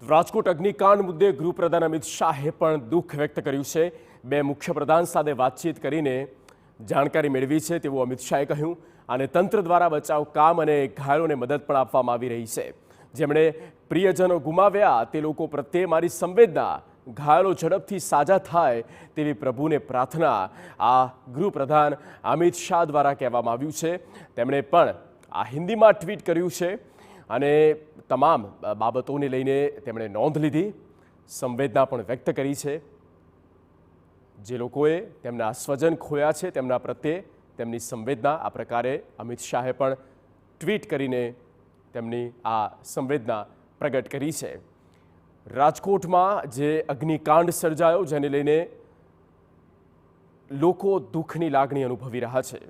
રાજકોટ અગ્નિકાંડ મુદ્દે ગૃહપ્રધાન અમિત શાહે પણ દુઃખ વ્યક્ત કર્યું છે। બે મુખ્યપ્રધાન સાથે વાતચીત કરીને જાણકારી મેળવી છે તેવું અમિત શાહે કહ્યું અને તંત્ર દ્વારા બચાવ કામ અને ઘાયલોને મદદ પણ આપવામાં આવી રહી છે। જેમણે પ્રિયજનો ગુમાવ્યા તે લોકો પ્રત્યે મારી સંવેદના, ઘાયલો ઝડપથી સાજા થાય તેવી પ્રભુને પ્રાર્થના આ ગૃહપ્રધાન અમિત શાહ દ્વારા કહેવામાં આવ્યું છે। તેમણે પણ આ હિન્દીમાં ટ્વીટ કર્યું છે અને તમામ બાબતોને લઈને તેમણે નોંધ લીધી, સંવેદના પણ વ્યક્ત કરી છે। જે લોકોએ તેમના સ્વજન ખોયા છે તેમના પ્રત્યે તેમની સંવેદના આ પ્રકારે અમિત શાહે પણ ટ્વીટ કરીને તેમની આ સંવેદના પ્રગટ કરી છે। રાજકોટમાં જે અગ્નિકાંડ સર્જાયો જેને લઈને લોકો દુઃખની લાગણી અનુભવી રહ્યા છે।